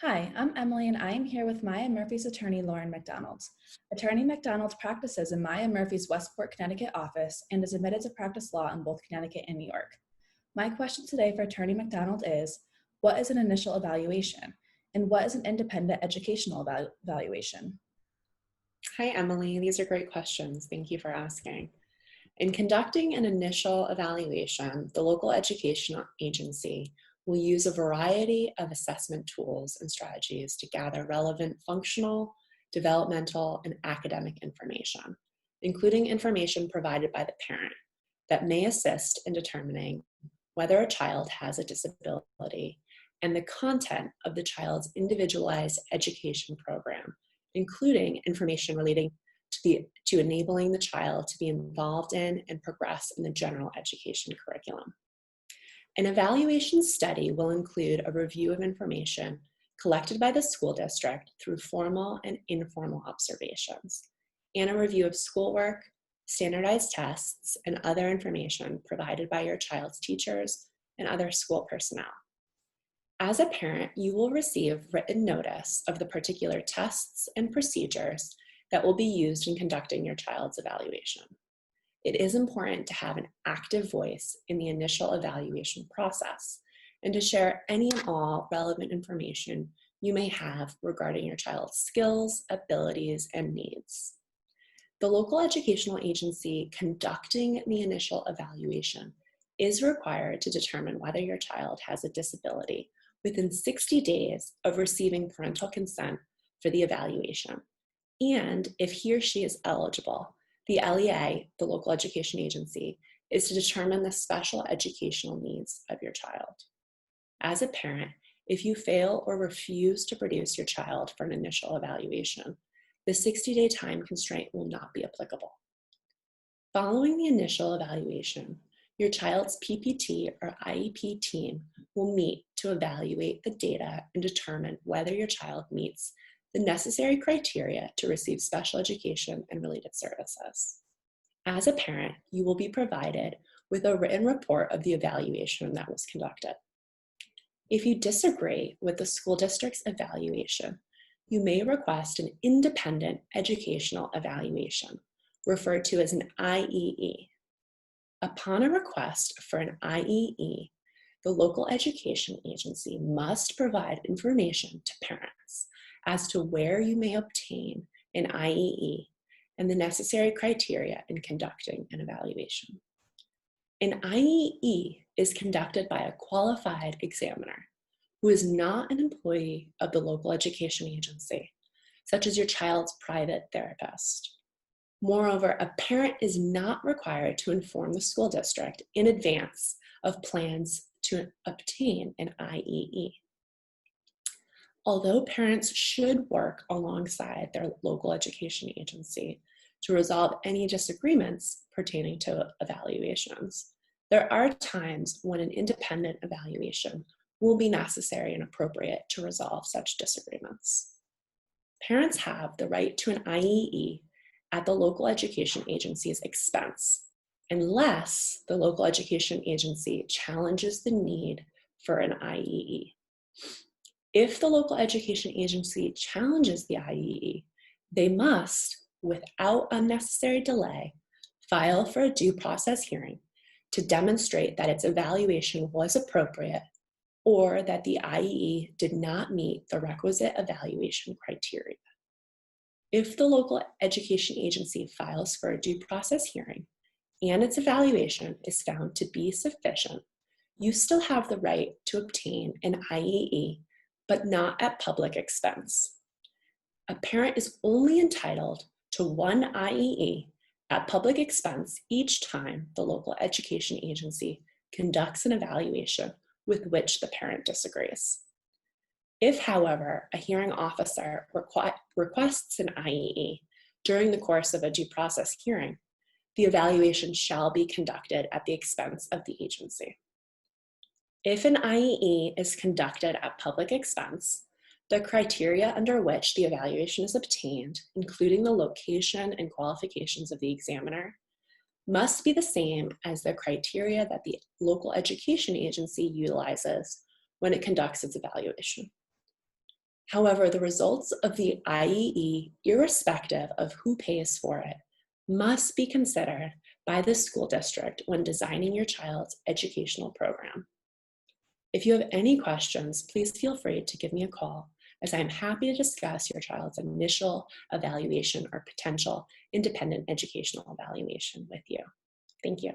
Hi, I'm Emily and I am here with Maya Murphy's attorney, Lauren MacDonald. Attorney MacDonald practices in Maya Murphy's Westport, Connecticut office and is admitted to practice law in both Connecticut and New York. My question today for Attorney MacDonald is, what is an initial evaluation? And what is an independent educational evaluation? Hi, Emily. These are great questions. Thank you for asking. In conducting an initial evaluation, the local education agency will use a variety of assessment tools and strategies to gather relevant functional, developmental, and academic information, including information provided by the parent that may assist in determining whether a child has a disability and the content of the child's individualized education program, including information relating to enabling the child to be involved in and progress in the general education curriculum. An evaluation study will include a review of information collected by the school district through formal and informal observations, and a review of schoolwork, standardized tests, and other information provided by your child's teachers and other school personnel. As a parent, you will receive written notice of the particular tests and procedures that will be used in conducting your child's evaluation. It is important to have an active voice in the initial evaluation process and to share any and all relevant information you may have regarding your child's skills, abilities, and needs. The local educational agency conducting the initial evaluation is required to determine whether your child has a disability within 60 days of receiving parental consent for the evaluation. And if he or she is eligible, the LEA, the local education agency, is to determine the special educational needs of your child. As a parent, if you fail or refuse to produce your child for an initial evaluation, the 60-day time constraint will not be applicable. Following the initial evaluation, your child's PPT or IEP team will meet to evaluate the data and determine whether your child meets the necessary criteria to receive special education and related services. As a parent, you will be provided with a written report of the evaluation that was conducted. If you disagree with the school district's evaluation, you may request an independent educational evaluation, referred to as an IEE. Upon a request for an IEE, the local education agency must provide information to parents as to where you may obtain an IEE and the necessary criteria in conducting an evaluation. An IEE is conducted by a qualified examiner who is not an employee of the local education agency, such as your child's private therapist. Moreover, a parent is not required to inform the school district in advance of plans to obtain an IEE. Although parents should work alongside their local education agency to resolve any disagreements pertaining to evaluations, there are times when an independent evaluation will be necessary and appropriate to resolve such disagreements. Parents have the right to an IEE at the local education agency's expense, unless the local education agency challenges the need for an IEE. If the local education agency challenges the IEE, they must, without unnecessary delay, file for a due process hearing to demonstrate that its evaluation was appropriate or that the IEE did not meet the requisite evaluation criteria. If the local education agency files for a due process hearing and its evaluation is found to be sufficient, you still have the right to obtain an IEE, but not at public expense. A parent is only entitled to one IEE at public expense each time the local education agency conducts an evaluation with which the parent disagrees. If, however, a hearing officer requests an IEE during the course of a due process hearing, the evaluation shall be conducted at the expense of the agency. If an IEE is conducted at public expense, the criteria under which the evaluation is obtained, including the location and qualifications of the examiner, must be the same as the criteria that the local education agency utilizes when it conducts its evaluation. However, the results of the IEE, irrespective of who pays for it, must be considered by the school district when designing your child's educational program. If you have any questions, please feel free to give me a call, as I am happy to discuss your child's initial evaluation or potential independent educational evaluation with you. Thank you.